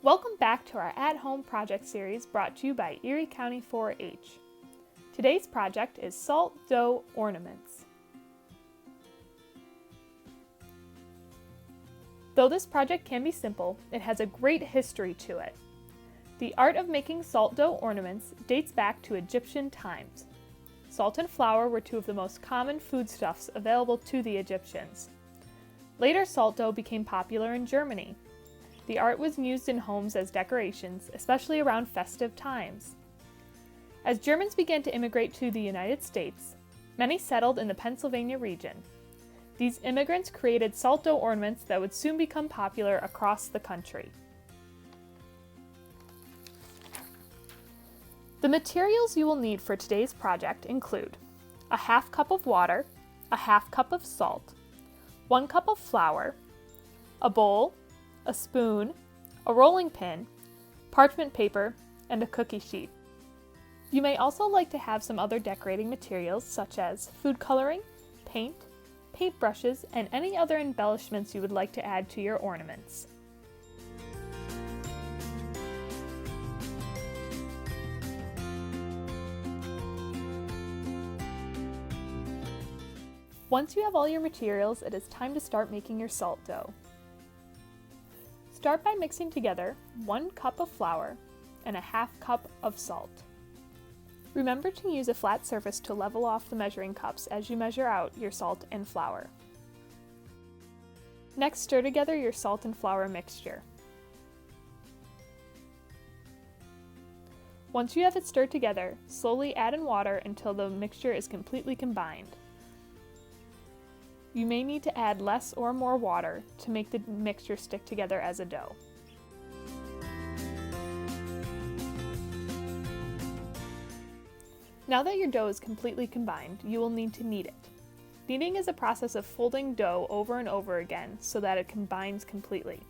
Welcome back to our at-home project series brought to you by Erie County 4-H. Today's project is salt dough ornaments. Though this project can be simple, it has a great history to it. The art of making salt dough ornaments dates back to Egyptian times. Salt and flour were two of the most common foodstuffs available to the Egyptians. Later, salt dough became popular in Germany. The art was used in homes as decorations, especially around festive times. As Germans began to immigrate to the United States, many settled in the Pennsylvania region. These immigrants created salt dough ornaments that would soon become popular across the country. The materials you will need for today's project include a half cup of water, a half cup of salt, 1 cup of flour, a bowl, a spoon, a rolling pin, parchment paper, and a cookie sheet. You may also like to have some other decorating materials such as food coloring, paint, paintbrushes, and any other embellishments you would like to add to your ornaments. Once you have all your materials, it is time to start making your salt dough. Start by mixing together 1 cup of flour and a half cup of salt. Remember to use a flat surface to level off the measuring cups as you measure out your salt and flour. Next, stir together your salt and flour mixture. Once you have it stirred together, slowly add in water until the mixture is completely combined. You may need to add less or more water to make the mixture stick together as a dough. Now that your dough is completely combined, you will need to knead it. Kneading is a process of folding dough over and over again so that it combines completely.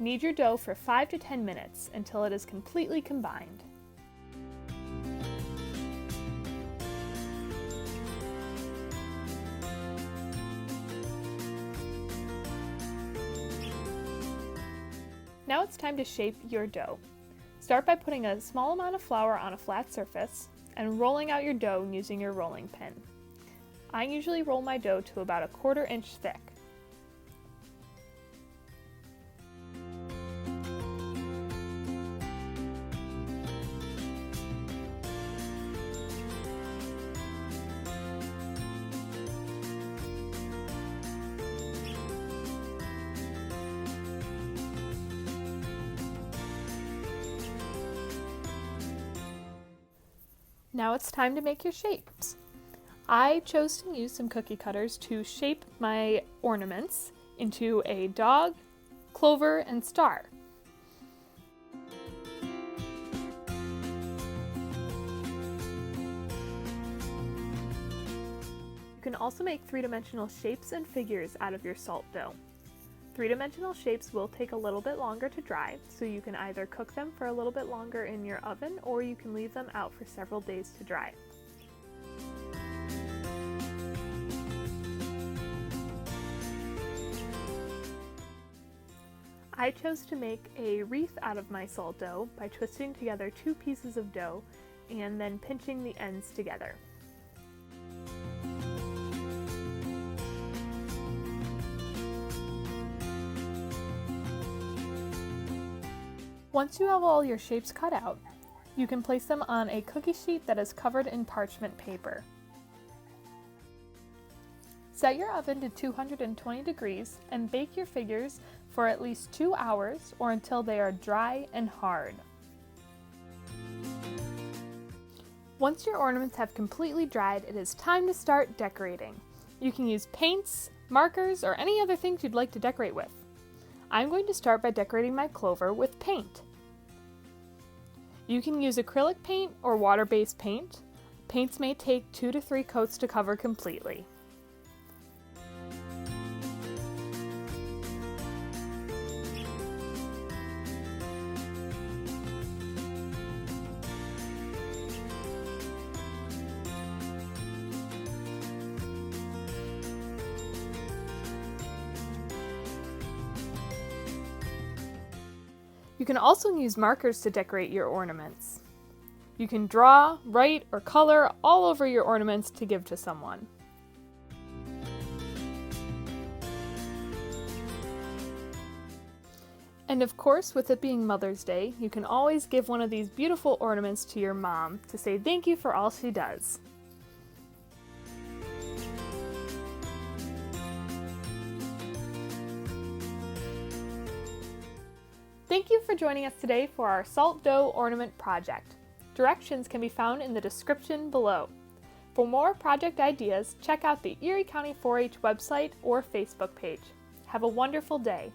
Knead your dough for 5 to 10 minutes until it is completely combined. Now it's time to shape your dough. Start by putting a small amount of flour on a flat surface and rolling out your dough using your rolling pin. I usually roll my dough to about a 1/4 inch thick. Now it's time to make your shapes. I chose to use some cookie cutters to shape my ornaments into a dog, clover, and star. You can also make three-dimensional shapes and figures out of your salt dough. Three-dimensional shapes will take a little bit longer to dry, so you can either cook them for a little bit longer in your oven or you can leave them out for several days to dry. I chose to make a wreath out of my salt dough by twisting together 2 pieces of dough and then pinching the ends together. Once you have all your shapes cut out, you can place them on a cookie sheet that is covered in parchment paper. Set your oven to 220 degrees and bake your figures for at least 2 hours or until they are dry and hard. Once your ornaments have completely dried, it is time to start decorating. You can use paints, markers, or any other things you'd like to decorate with. I'm going to start by decorating my clover with paint. You can use acrylic paint or water-based paint. Paints may take 2 to 3 coats to cover completely. You can also use markers to decorate your ornaments. You can draw, write, or color all over your ornaments to give to someone. And of course, with it being Mother's Day, you can always give one of these beautiful ornaments to your mom to say thank you for all she does. Thank you for joining us today for our salt dough ornament project. Directions can be found in the description below. For more project ideas, check out the Erie County 4-H website or Facebook page. Have a wonderful day.